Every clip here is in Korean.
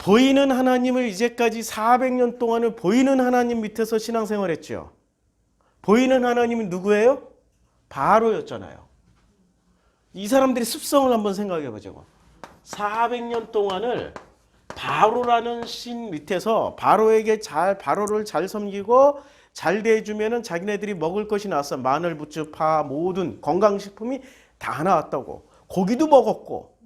보이는 하나님을 이제까지 400년 동안을 보이는 하나님 밑에서 신앙생활했죠. 보이는 하나님은 누구예요? 바로였잖아요. 이 사람들의 습성을 한번 생각해 보자고. 400년 동안을 바로라는 신 밑에서 바로를 잘 섬기고 잘 대해주면은 자기네들이 먹을 것이 나왔어. 마늘, 부추, 파, 모든 건강식품이 다 나왔다고. 고기도 먹었고,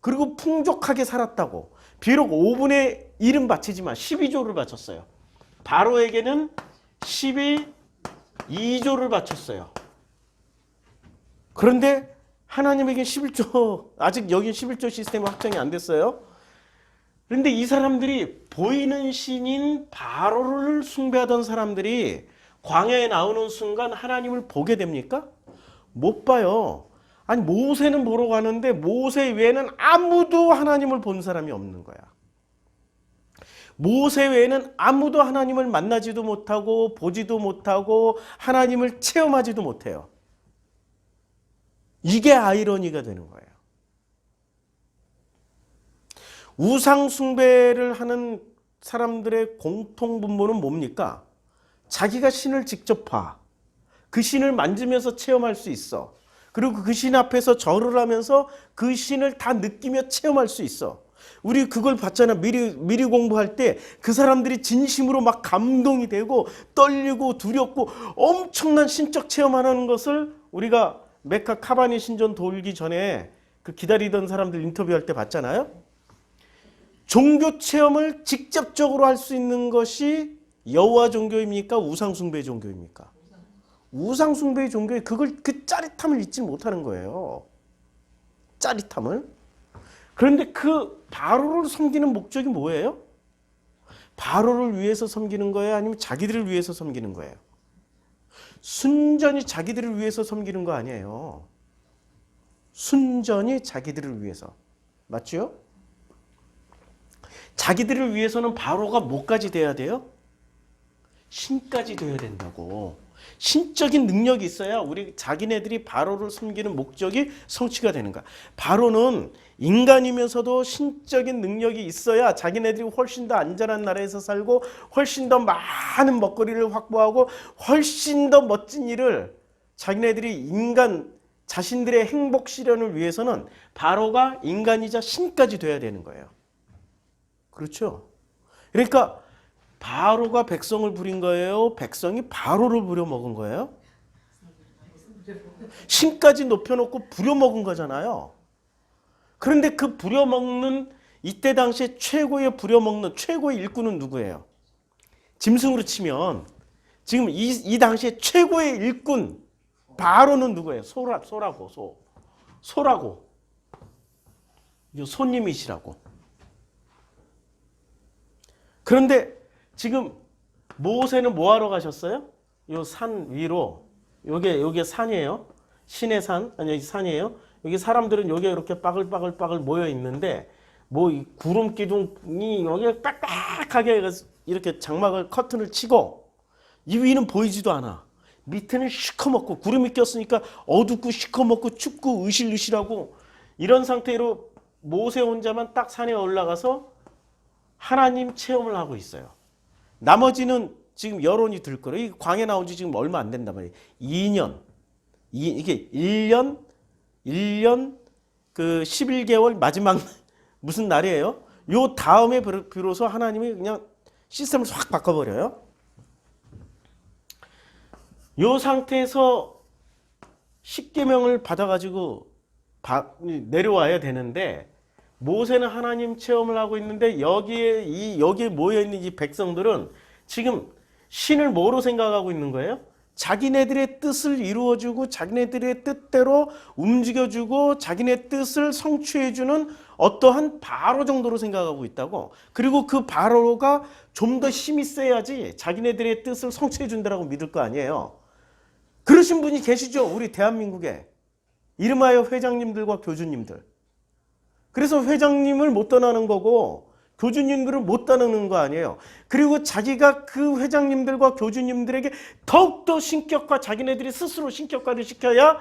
그리고 풍족하게 살았다고. 비록 5분의 1은 바치지만 12조를 바쳤어요. 바로에게는 12조를 바쳤어요. 그런데 하나님에게 11조, 아직 여기 11조 시스템이 확정이 안 됐어요. 그런데 이 사람들이 보이는 신인 바로를 숭배하던 사람들이 광야에 나오는 순간 하나님을 보게 됩니까? 못 봐요. 아니 모세는 보러 가는데 모세 외에는 아무도 하나님을 본 사람이 없는 거야. 모세 외에는 아무도 하나님을 만나지도 못하고 보지도 못하고 하나님을 체험하지도 못해요. 이게 아이러니가 되는 거예요. 우상 숭배를 하는 사람들의 공통분모는 뭡니까? 자기가 신을 직접 봐. 그 신을 만지면서 체험할 수 있어. 그리고 그 신 앞에서 절을 하면서 그 신을 다 느끼며 체험할 수 있어. 우리 그걸 봤잖아. 미리 공부할 때 그 사람들이 진심으로 막 감동이 되고 떨리고 두렵고 엄청난 신적 체험하는 것을 우리가 메카 카바니 신전 돌기 전에 그 기다리던 사람들 인터뷰할 때 봤잖아요. 종교 체험을 직접적으로 할 수 있는 것이 여호와 종교입니까? 우상 숭배 종교입니까? 우상 숭배 종교에 그 짜릿함을 잊지 못하는 거예요. 짜릿함을. 그런데 그 바로를 섬기는 목적이 뭐예요? 바로를 위해서 섬기는 거예요? 아니면 자기들을 위해서 섬기는 거예요? 순전히 자기들을 위해서 섬기는 거 아니에요. 순전히 자기들을 위해서. 맞죠? 자기들을 위해서는 바로가 뭐까지 돼야 돼요? 신까지 돼야 된다고. 신적인 능력이 있어야 우리 자기네들이 바로를 섬기는 목적이 성취가 되는 거야. 바로는 인간이면서도 신적인 능력이 있어야 자기네들이 훨씬 더 안전한 나라에서 살고 훨씬 더 많은 먹거리를 확보하고 훨씬 더 멋진 일을 자기네들이 인간 자신들의 행복 실현을 위해서는 바로가 인간이자 신까지 돼야 되는 거예요. 그렇죠? 그러니까 바로가 백성을 부린 거예요? 백성이 바로를 부려먹은 거예요? 신까지 높여놓고 부려먹은 거잖아요. 그런데 그 부려먹는 이때 당시에 최고의 부려먹는 최고의 일꾼은 누구예요? 짐승으로 치면 지금 이 당시에 최고의 일꾼 바로는 누구예요? 소라고. 손님이시라고. 그런데 지금 모세는 뭐 하러 가셨어요? 요 산 위로. 요게 산이에요. 신의 산. 아니 여기 산이에요. 여기 사람들은 여기에 이렇게 빠글빠글 모여 있는데 뭐 이 구름 기둥이 여기에 빽빽하게 이렇게 장막을 커튼을 치고 이 위는 보이지도 않아. 밑에는 시커멓고 구름이 꼈으니까 어둡고 시커멓고 춥고 으실으실하고 이런 상태로 모세 혼자만 딱 산에 올라가서 하나님 체험을 하고 있어요. 나머지는 지금 여론이 들 거예요. 이 광야 나온 지 지금 얼마 안 된단 말이에요. 2년. 이게 1년 그 11개월 마지막 무슨 날이에요? 요 다음에 비로소 하나님이 그냥 시스템을 확 바꿔버려요. 요 상태에서 10계명을 받아가지고 내려와야 되는데 모세는 하나님 체험을 하고 있는데 여기에 모여있는 이 백성들은 지금 신을 뭐로 생각하고 있는 거예요? 자기네들의 뜻을 이루어주고 자기네들의 뜻대로 움직여주고 자기네 뜻을 성취해주는 어떠한 바로 정도로 생각하고 있다고. 그리고 그 바로가 좀 더 힘이 세야지 자기네들의 뜻을 성취해준다고 믿을 거 아니에요. 그러신 분이 계시죠? 우리 대한민국에. 이름하여 회장님들과 교주님들. 그래서 회장님을 못 떠나는 거고 교주님들을 못 따르는 거 아니에요. 그리고 자기가 그 회장님들과 교주님들에게 더욱더 신격화, 자기네들이 스스로 신격화를 시켜야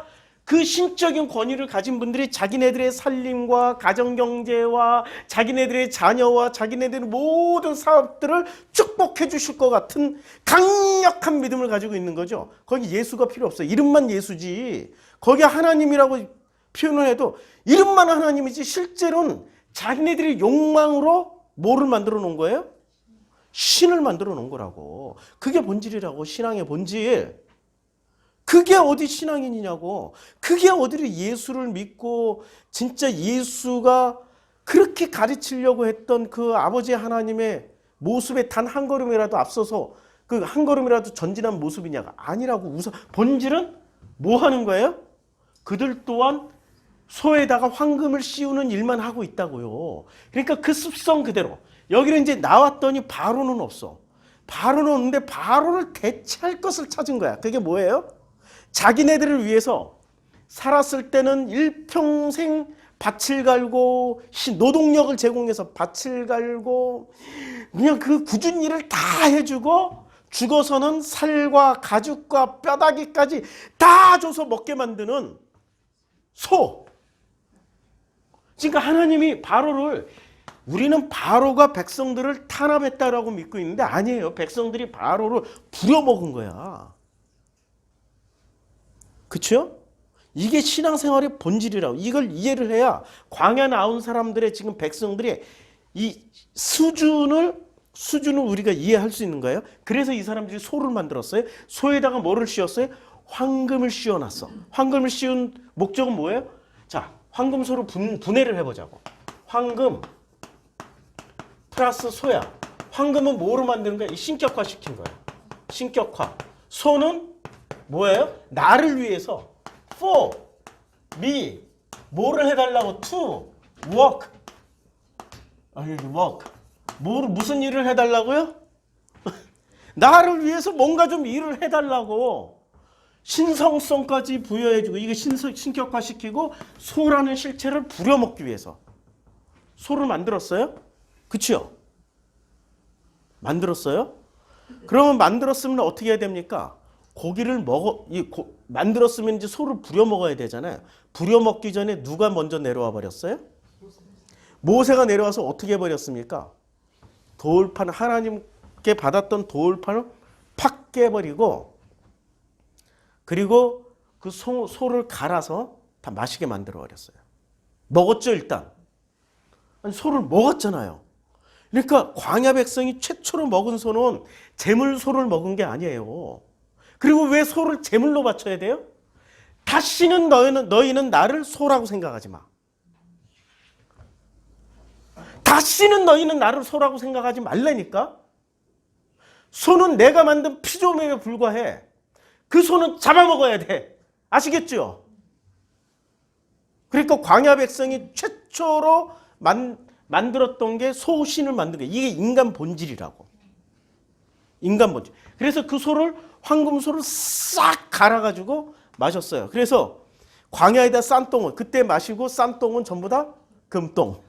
그 신적인 권위를 가진 분들이 자기네들의 살림과 가정경제와 자기네들의 자녀와 자기네들의 모든 사업들을 축복해 주실 것 같은 강력한 믿음을 가지고 있는 거죠. 거기 예수가 필요 없어요. 이름만 예수지. 거기 하나님이라고 표현을 해도 이름만 하나님이지 실제로는 자기네들의 욕망으로 뭐를 만들어 놓은 거예요? 신을 만들어 놓은 거라고. 그게 본질이라고. 신앙의 본질. 그게 어디 신앙인이냐고. 그게 어디를 예수를 믿고 진짜 예수가 그렇게 가르치려고 했던 그 아버지 하나님의 모습에 단 한 걸음이라도 앞서서 그 한 걸음이라도 전진한 모습이냐가 아니라고. 우선 본질은 뭐 하는 거예요? 그들 또한 소에다가 황금을 씌우는 일만 하고 있다고요. 그러니까 그 습성 그대로. 여기는 이제 나왔더니 바로는 없어. 바로는 없는데 바로를 대체할 것을 찾은 거야. 그게 뭐예요? 자기네들을 위해서 살았을 때는 일평생 밭을 갈고 노동력을 제공해서 밭을 갈고 그냥 그 굳은 일을 다 해주고 죽어서는 살과 가죽과 뼈다귀까지 다 줘서 먹게 만드는 소. 그러니까 하나님이 바로를 우리는 바로가 백성들을 탄압했다라고 믿고 있는데 아니에요. 백성들이 바로를 부려먹은 거야. 그렇죠? 이게 신앙생활의 본질이라고. 이걸 이해를 해야 광야 나온 사람들의 지금 백성들의 이 수준을 우리가 이해할 수 있는 거예요. 그래서 이 사람들이 소를 만들었어요. 소에다가 뭐를 씌웠어요? 황금을 씌워놨어. 황금을 씌운 목적은 뭐예요? 자, 황금소를 분해를 해보자고. 황금 플러스 소야. 황금은 뭐로 만드는 거야? 신격화 시킨 거야. 신격화. 소는 뭐예요? 나를 위해서 for, me, 뭐를 해달라고? to, work. work. 무슨 일을 해달라고요? 나를 위해서 뭔가 좀 일을 해달라고. 신성성까지 부여해주고 이게 신격화시키고 소라는 실체를 부려먹기 위해서 소를 만들었어요? 그치요? 만들었어요? 그러면 만들었으면 어떻게 해야 됩니까? 고기를 만들었으면 이제 소를 부려먹어야 되잖아요. 부려먹기 전에 누가 먼저 내려와 버렸어요? 모세가 내려와서 어떻게 해버렸습니까? 돌판, 하나님께 받았던 돌판을 팍 깨버리고 그리고 그 소를 갈아서 다 마시게 만들어 버렸어요. 먹었죠, 일단. 아니, 소를 먹었잖아요. 그러니까 광야 백성이 최초로 먹은 소는 제물소를 먹은 게 아니에요. 그리고 왜 소를 제물로 바쳐야 돼요? 다시는 너희는 나를 소라고 생각하지 마. 다시는 너희는 나를 소라고 생각하지 말라니까. 소는 내가 만든 피조물에 불과해. 그 소는 잡아먹어야 돼. 아시겠죠? 그러니까 광야 백성이 최초로 만들었던 게 소신을 만든 거예요. 이게 인간 본질이라고. 인간 본질. 그래서 그 소를 황금소를 싹 갈아가지고 마셨어요. 그래서 광야에다 싼 똥은 그때 마시고 싼 똥은 전부 다 금똥.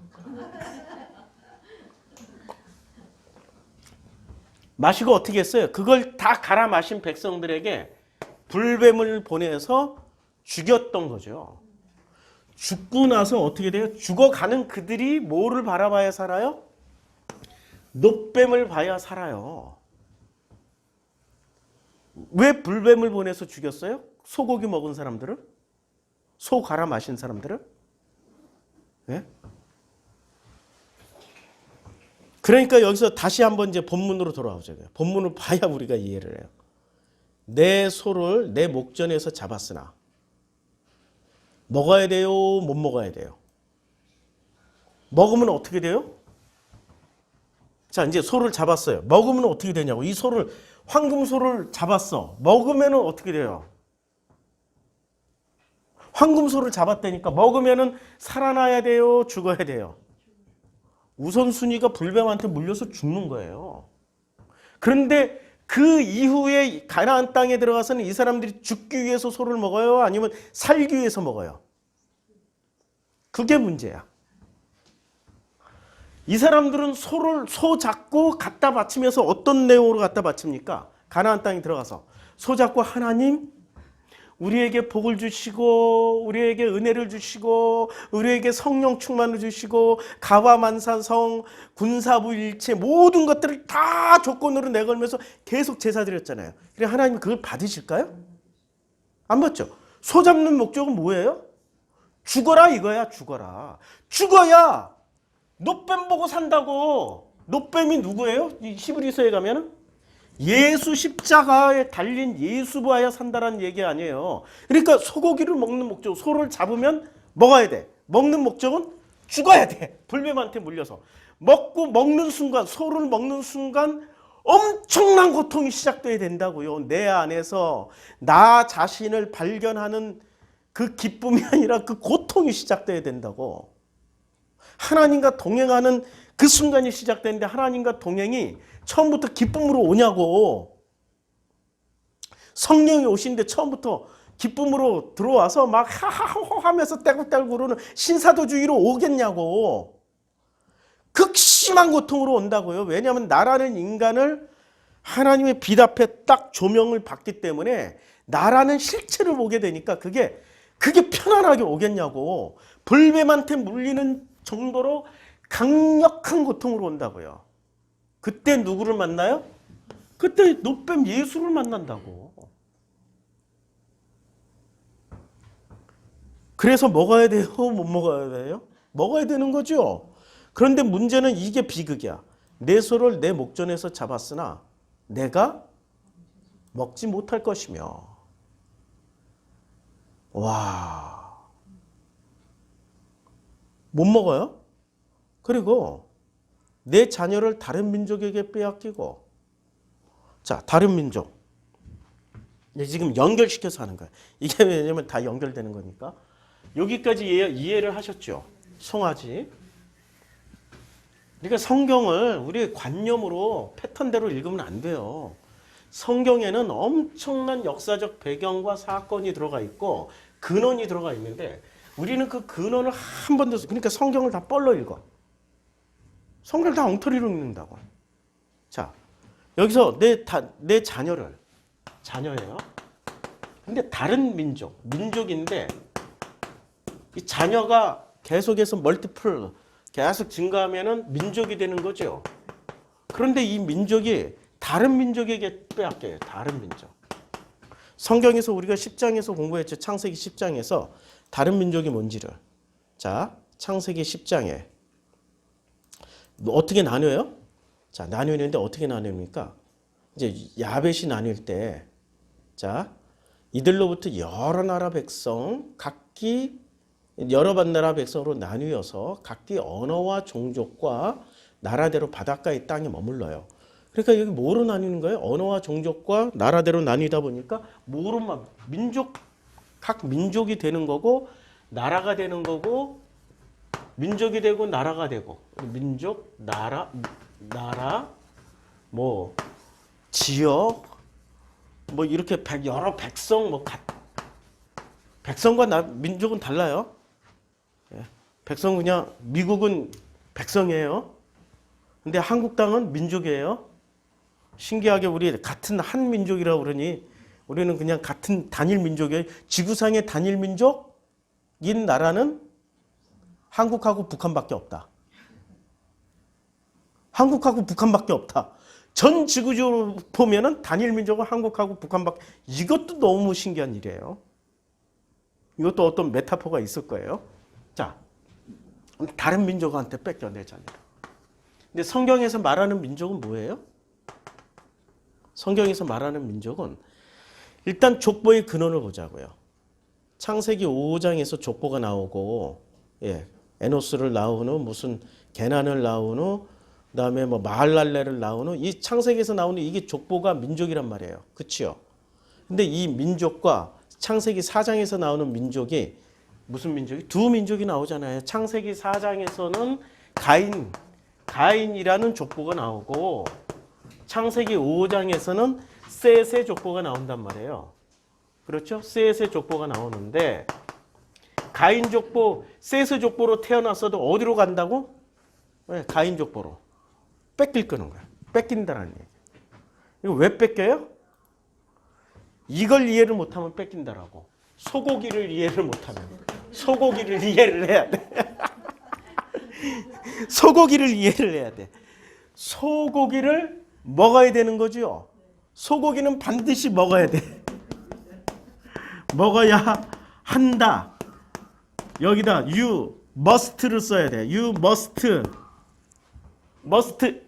마시고 어떻게 했어요? 그걸 다 갈아 마신 백성들에게 불뱀을 보내서 죽였던 거죠. 죽고 나서 어떻게 돼요? 죽어가는 그들이 뭐를 바라봐야 살아요? 놋뱀을 봐야 살아요. 왜 불뱀을 보내서 죽였어요? 소고기 먹은 사람들을? 소 갈아 마신 사람들을? 네? 그러니까 여기서 다시 한번 이제 본문으로 돌아오죠. 본문을 봐야 우리가 이해를 해요. 내 소를 내 목전에서 잡았으나 먹어야 돼요? 못 먹어야 돼요? 먹으면 어떻게 돼요? 자, 이제 소를 잡았어요. 먹으면 어떻게 되냐고. 이 소를 황금소를 잡았어. 먹으면 어떻게 돼요? 황금소를 잡았다니까 먹으면 살아나야 돼요? 죽어야 돼요? 우선순위가 불뱀한테 물려서 죽는 거예요. 그런데 그 이후에 가나안 땅에 들어가서는 이 사람들이 죽기 위해서 소를 먹어요? 아니면 살기 위해서 먹어요? 그게 문제야. 이 사람들은 소 잡고 갖다 바치면서 어떤 내용으로 갖다 바칩니까? 가나안 땅에 들어가서 소 잡고 하나님, 우리에게 복을 주시고 우리에게 은혜를 주시고 우리에게 성령 충만을 주시고 가와만사성 군사부일체 모든 것들을 다 조건으로 내걸면서 계속 제사 드렸잖아요. 그래 하나님 그걸 받으실까요? 안 받죠. 소 잡는 목적은 뭐예요? 죽어라 이거야. 죽어라. 죽어야 노뱀 보고 산다고. 노뱀이 누구예요? 히브리서에 가면은 예수 십자가에 달린 예수 보아야 산다라는 얘기 아니에요. 그러니까 소고기를 먹는 목적, 소를 잡으면 먹어야 돼. 먹는 목적은 죽어야 돼. 불뱀한테 물려서. 먹는 순간, 소를 먹는 순간 엄청난 고통이 시작돼야 된다고요. 내 안에서 나 자신을 발견하는 그 기쁨이 아니라 그 고통이 시작돼야 된다고. 하나님과 동행하는 그 순간이 시작되는데 하나님과 동행이 처음부터 기쁨으로 오냐고. 성령이 오신데 처음부터 기쁨으로 들어와서 막 하하호호 하면서 떼굴떼굴 구르는 신사도주의로 오겠냐고. 극심한 고통으로 온다고요. 왜냐하면 나라는 인간을 하나님의 빛 앞에 딱 조명을 받기 때문에 나라는 실체를 보게 되니까 그게 편안하게 오겠냐고. 불뱀한테 물리는 정도로 강력한 고통으로 온다고요. 그때 누구를 만나요? 그때 노뱀 예수를 만난다고. 그래서 먹어야 돼요? 못 먹어야 돼요? 먹어야 되는 거죠. 그런데 문제는 이게 비극이야. 내 소를 내 목전에서 잡았으나 내가 먹지 못할 것이며. 와. 못 먹어요? 그리고 내 자녀를 다른 민족에게 빼앗기고. 자, 다른 민족. 지금 연결시켜서 하는 거야. 이게 왜냐면 다 연결되는 거니까. 여기까지 이해를 하셨죠? 송아지. 그러니까 성경을 우리 관념으로 패턴대로 읽으면 안 돼요. 성경에는 엄청난 역사적 배경과 사건이 들어가 있고 근원이 들어가 있는데 우리는 그 근원을 한 번도, 그러니까 성경을 다 뻘로 읽어. 성경을 다 엉터리로 읽는다고. 자, 여기서 내 자녀예요. 근데 다른 민족인데 이 자녀가 계속해서 멀티플 계속 증가하면은 민족이 되는 거죠. 그런데 이 민족이 다른 민족에게 빼앗겨요. 다른 민족. 성경에서 우리가 10장에서 공부했죠. 창세기 10장에서 다른 민족이 뭔지를. 자, 창세기 10장에 어떻게 나뉘어요? 자, 나뉘는데 어떻게 나뉩니까? 이제 야벳이 나뉠 때, 자, 이들로부터 여러 나라 백성, 각기 여러 나라 백성으로 나뉘어서 각기 언어와 종족과 나라대로 바닷가의 땅에 머물러요. 그러니까 여기 뭐로 나뉘는 거예요? 언어와 종족과 나라대로 나뉘다 보니까 뭐로 각 민족이 되는 거고 나라가 되는 거고 민족이 되고 나라가 되고 민족, 나라, 뭐 지역, 뭐 이렇게 여러 백성, 백성과 민족은 달라요. 백성 그냥 미국은 백성이에요. 근데 한국 땅은 민족이에요. 신기하게 우리 같은 한 민족이라고 그러니 우리는 그냥 같은 단일 민족이에요. 지구상의 단일 민족인 나라는 한국하고 북한밖에 없다. 한국하고 북한밖에 없다. 전 지구적으로 보면은 단일 민족은 한국하고 북한밖에. 이것도 너무 신기한 일이에요. 이것도 어떤 메타포가 있을 거예요. 자, 다른 민족한테 뺏겨 내 자녀. 근데 성경에서 말하는 민족은 뭐예요? 성경에서 말하는 민족은 일단 족보의 근원을 보자고요. 창세기 5장에서 족보가 나오고, 에노스를 낳은 후 무슨 게난을 낳은 후 그다음에 뭐 마할랄레를 낳은 후 이 창세기에서 나오는 이게 족보가 민족이란 말이에요. 그렇죠? 근데 이 민족과 창세기 4장에서 나오는 민족이 무슨 민족이? 두 민족이 나오잖아요. 창세기 4장에서는 가인이라는 족보가 나오고 창세기 5장에서는 셋의 족보가 나온단 말이에요. 그렇죠? 셋의 족보가 나오는데 가인 족보, 셋의 족보로 태어났어도 어디로 간다고? 가인 족보로. 뺏길 거는 거야. 뺏긴다는 얘기. 이거 왜 뺏겨요? 이걸 이해를 못하면 뺏긴다라고. 소고기를 이해를 못하면. 소고기를 이해를 해야 돼. 소고기를 이해를 해야 돼. 소고기를 먹어야 되는 거죠. 소고기는 반드시 먹어야 돼. 먹어야 한다. 여기다 you must를 써야 돼. You must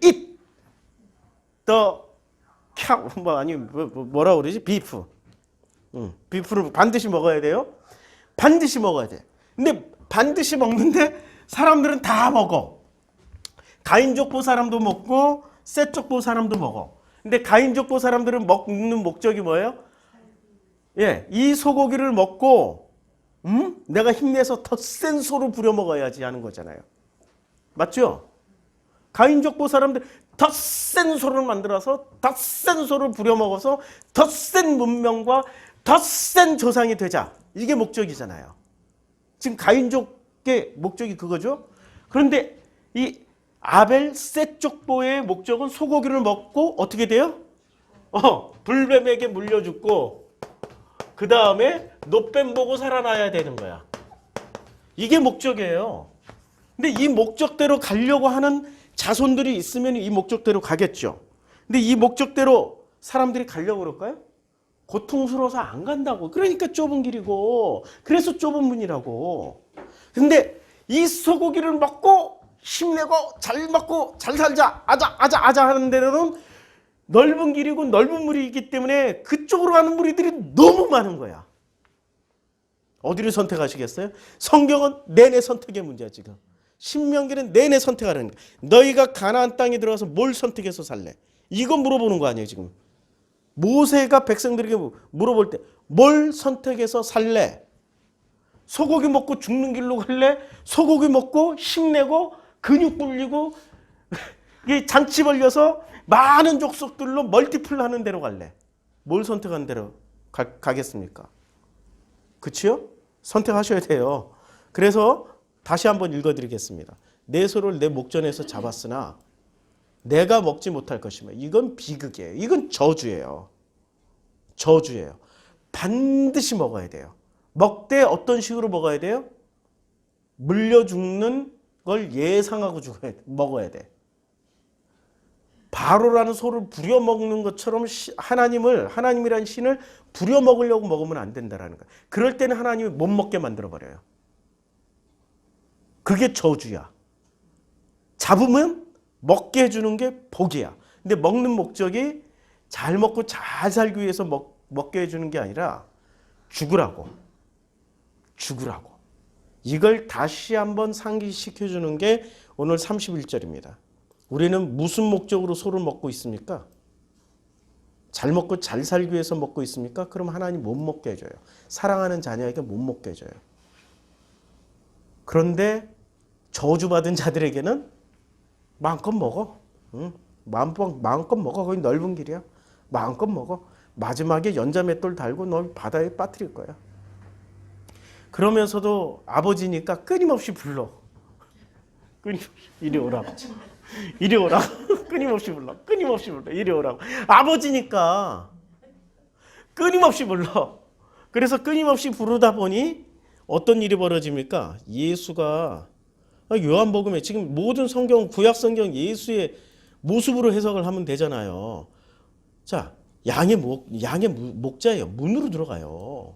eat the cow. 뭐라 그러지? beef. 비프를 반드시 먹어야 돼요. 반드시 먹어야 돼. 근데 반드시 먹는데 사람들은 다 먹어. 가인족보 사람도 먹고 셋족보 사람도 먹어. 근데 가인족보 사람들은 먹는 목적이 뭐예요? 예, 이 소고기를 먹고 내가 힘내서 더 센 소로 부려 먹어야지 하는 거잖아요. 맞죠? 가인족보 사람들 더 센 소를 만들어서 더 센 소를 부려 먹어서 더 센 문명과 더 센 조상이 되자. 이게 목적이잖아요. 지금 가인족의 목적이 그거죠. 그런데 이 아벨 셋 족보의 목적은 소고기를 먹고 어떻게 돼요? 불뱀에게 물려 죽고 그 다음에 노뱀 보고 살아나야 되는 거야. 이게 목적이에요. 근데 이 목적대로 가려고 하는 자손들이 있으면 이 목적대로 가겠죠. 근데 이 목적대로 사람들이 가려고 그럴까요? 고통스러워서 안 간다고. 그러니까 좁은 길이고 그래서 좁은 문이라고. 근데 이 소고기를 먹고 힘내고 잘 먹고 잘 살자 아자 하는 데는 넓은 길이고 넓은 물이기 때문에 그쪽으로 가는 무리들이 너무 많은 거야. 어디를 선택하시겠어요? 성경은 내내 선택의 문제야 지금. 신명기는 내내 선택하라는 거야. 너희가 가나안 땅에 들어가서 뭘 선택해서 살래? 이거 물어보는 거 아니에요 지금. 모세가 백성들에게 물어볼 때 뭘 선택해서 살래? 소고기 먹고 죽는 길로 갈래? 소고기 먹고 힘내고 근육 불리고 잔치 벌려서 많은 족속들로 멀티플 하는 대로 갈래? 뭘 선택하는 대로 가겠습니까? 그치요? 선택하셔야 돼요. 그래서 다시 한번 읽어드리겠습니다. 내 소를 내 목전에서 잡았으나 내가 먹지 못할 것이며. 이건 비극이에요. 이건 저주예요. 저주예요. 반드시 먹어야 돼요. 먹되 어떤 식으로 먹어야 돼요? 물려 죽는 걸 예상하고 먹어야 돼. 바로라는 소를 부려먹는 것처럼 하나님이라는 신을 부려먹으려고 먹으면 안 된다는 거예요. 그럴 때는 하나님이 못 먹게 만들어버려요. 그게 저주야. 잡으면 먹게 해주는 게 복이야. 근데 먹는 목적이 잘 먹고 잘 살기 위해서 먹게 해주는 게 아니라 죽으라고. 이걸 다시 한번 상기시켜주는 게 오늘 31절입니다. 우리는 무슨 목적으로 소를 먹고 있습니까? 잘 먹고 잘 살기 위해서 먹고 있습니까? 그럼 하나님 못 먹게 해줘요. 사랑하는 자녀에게 못 먹게 해줘요. 그런데 저주받은 자들에게는 마음껏 먹어. 마음껏 먹어. 거기 넓은 길이야. 마음껏 먹어. 마지막에 연자맷돌 달고 널 바다에 빠뜨릴 거야. 그러면서도 아버지니까 끊임없이 불러. 끊임없이 이리 오라고. 이리 오라고. 끊임없이 불러. 이리 오라고. 아버지니까 끊임없이 불러. 그래서 끊임없이 부르다 보니 어떤 일이 벌어집니까? 예수가 요한복음에 지금 모든 성경, 구약 성경 예수의 모습으로 해석을 하면 되잖아요. 자, 양의 목자예요. 문으로 들어가요.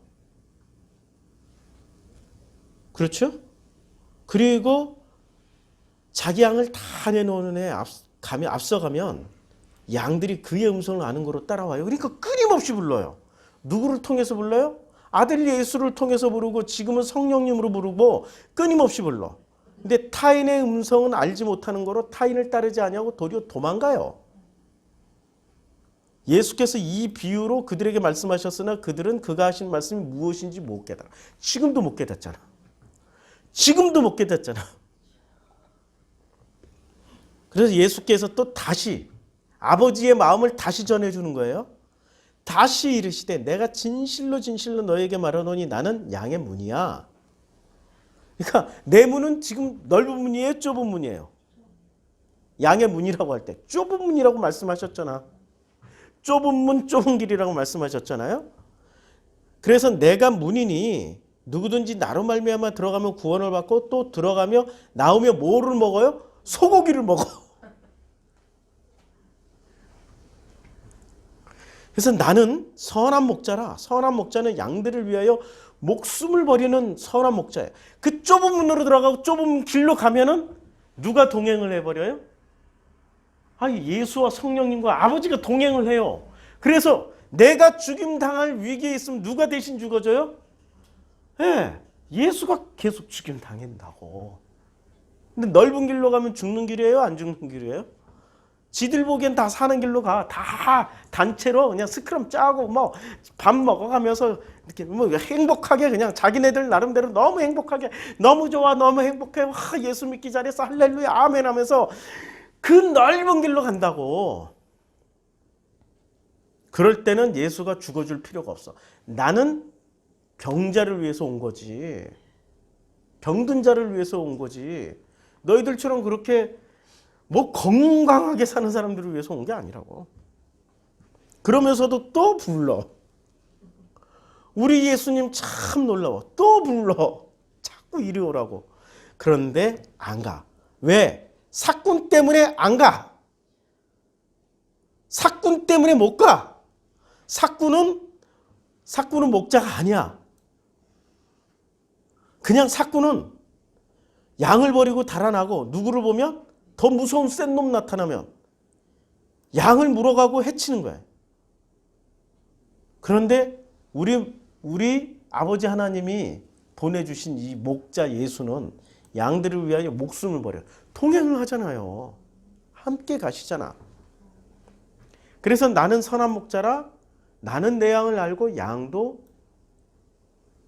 그렇죠? 그리고 자기 양을 다 내놓는 애 앞서가면 양들이 그의 음성을 아는 거로 따라와요. 그러니까 끊임없이 불러요. 누구를 통해서 불러요? 아들 예수를 통해서 부르고 지금은 성령님으로 부르고 끊임없이 불러. 근데 타인의 음성은 알지 못하는 거로 타인을 따르지 아니하고 도리어 도망가요. 예수께서 이 비유로 그들에게 말씀하셨으나 그들은 그가 하신 말씀이 무엇인지 못 깨달아. 지금도 못 깨닫잖아. 그래서 예수께서 또 다시 아버지의 마음을 다시 전해주는 거예요. 다시 이르시되 내가 진실로 너에게 말하노니 나는 양의 문이야. 그러니까 내 문은 지금 넓은 문이에요? 좁은 문이에요? 양의 문이라고 할 때 좁은 문이라고 말씀하셨잖아. 좁은 문 좁은 길이라고 말씀하셨잖아요. 그래서 내가 문이니 누구든지 나로 말미암아 들어가면 구원을 받고 또 들어가며 나오며 뭐를 먹어요? 소고기를 먹어. 그래서 나는 선한 목자라. 선한 목자는 양들을 위하여 목숨을 버리는 선한 목자예요. 그 좁은 문으로 들어가고 좁은 길로 가면은 누가 동행을 해버려요? 예수와 성령님과 아버지가 동행을 해요. 그래서 내가 죽임 당할 위기에 있으면 누가 대신 죽어줘요? 예, 예수가 계속 죽임 당한다고. 근데 넓은 길로 가면 죽는 길이에요? 안 죽는 길이에요? 지들 보기엔 다 사는 길로 가. 다 단체로 그냥 스크럼 짜고 뭐 밥 먹어가면서 이렇게 뭐 행복하게 그냥 자기네들 나름대로 너무 행복하게 너무 좋아 너무 행복해 예수 믿기 잘했어 할렐루야 아멘 하면서 그 넓은 길로 간다고. 그럴 때는 예수가 죽어줄 필요가 없어. 나는 병자를 위해서 온 거지. 병든 자를 위해서 온 거지. 너희들처럼 그렇게 뭐 건강하게 사는 사람들을 위해서 온 게 아니라고. 그러면서도 또 불러. 우리 예수님 참 놀라워. 또 불러. 자꾸 이리 오라고. 그런데 안 가. 왜? 사꾼 때문에 안 가. 사꾼 때문에 못 가. 사꾼은 목자가 아니야. 그냥 사꾼은 양을 버리고 달아나고 누구를 보면 더 무서운 센 놈 나타나면 양을 물어가고 해치는 거야. 그런데 우리 아버지 하나님이 보내주신 이 목자 예수는 양들을 위하여 목숨을 버려요. 동행을 하잖아요. 함께 가시잖아. 그래서 나는 선한 목자라 나는 내 양을 알고 양도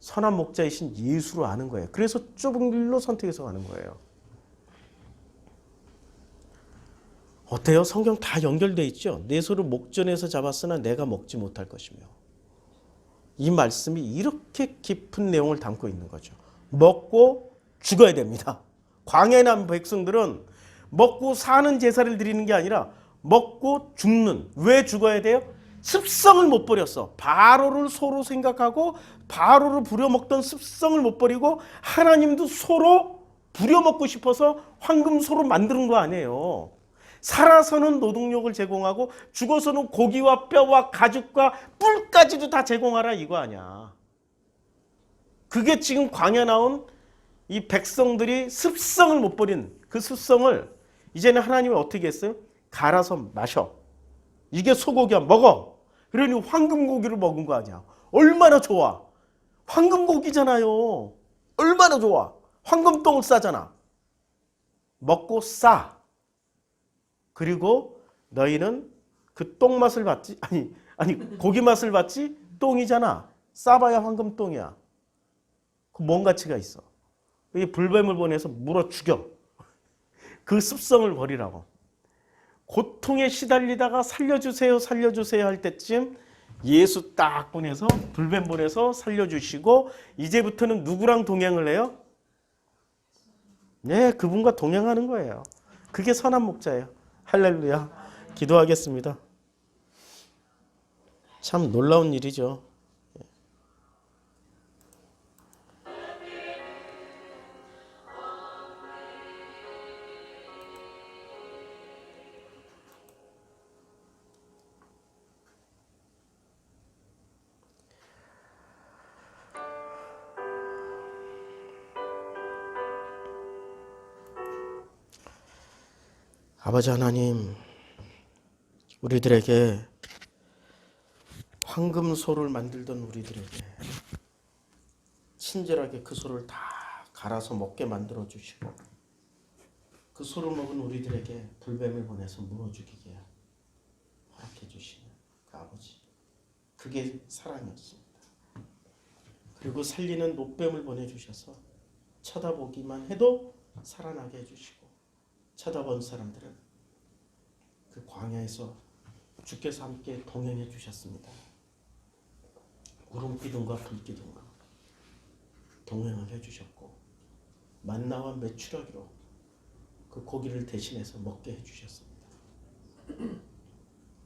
선한 목자이신 예수로 아는 거예요. 그래서 좁은 길로 선택해서 가는 거예요. 어때요? 성경 다 연결되어 있죠? 내 소를 목전에서 잡았으나 내가 먹지 못할 것이며. 이 말씀이 이렇게 깊은 내용을 담고 있는 거죠. 먹고 죽어야 됩니다. 광야에 난 백성들은 먹고 사는 제사를 드리는 게 아니라 먹고 죽는. 왜 죽어야 돼요? 습성을 못 버렸어. 바로를 소로 생각하고 바로를 부려먹던 습성을 못 버리고 하나님도 소로 부려먹고 싶어서 황금소로 만드는 거 아니에요. 살아서는 노동력을 제공하고 죽어서는 고기와 뼈와 가죽과 뿔까지도 다 제공하라 이거 아니야. 그게 지금 광야 나온 이 백성들이 습성을 못 버린 그 습성을 이제는 하나님이 어떻게 했어요? 갈아서 마셔. 이게 소고기야 먹어. 그러니 황금고기를 먹은 거 아니야. 얼마나 좋아. 황금고기잖아요. 얼마나 좋아. 황금똥을 싸잖아. 먹고 싸. 그리고 너희는 그 똥 맛을 봤지? 아니 고기 맛을 봤지? 똥이잖아. 싸봐야 황금똥이야. 그 뭔 가치가 있어. 이 불뱀을 보내서 물어 죽여. 그 습성을 버리라고. 고통에 시달리다가 살려주세요 살려주세요 할 때쯤 예수 딱 보내서 불뱀 보내서 살려주시고 이제부터는 누구랑 동행을 해요? 네, 그분과 동행하는 거예요. 그게 선한 목자예요. 할렐루야. 기도하겠습니다. 참 놀라운 일이죠. 아버지 하나님, 우리들에게 황금소를 만들던 우리들에게 친절하게 그 소를 다 갈아서 먹게 만들어 주시고 그 소를 먹은 우리들에게 불뱀을 보내서 물어 죽이게 허락해 주시는 그 아버지, 그게 사랑이었습니다. 그리고 살리는 노뱀을 보내주셔서 쳐다보기만 해도 살아나게 해주시고 쳐다본 사람들은 그 광야에서 주께서 함께 동행해 주셨습니다. 구름기둥과 불기둥과 동행을 해주셨고 만나와 메추라기로 그 고기를 대신해서 먹게 해주셨습니다.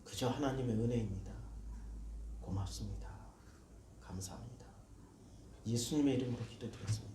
그저 하나님의 은혜입니다. 고맙습니다. 감사합니다. 예수님의 이름으로 기도드렸습니다.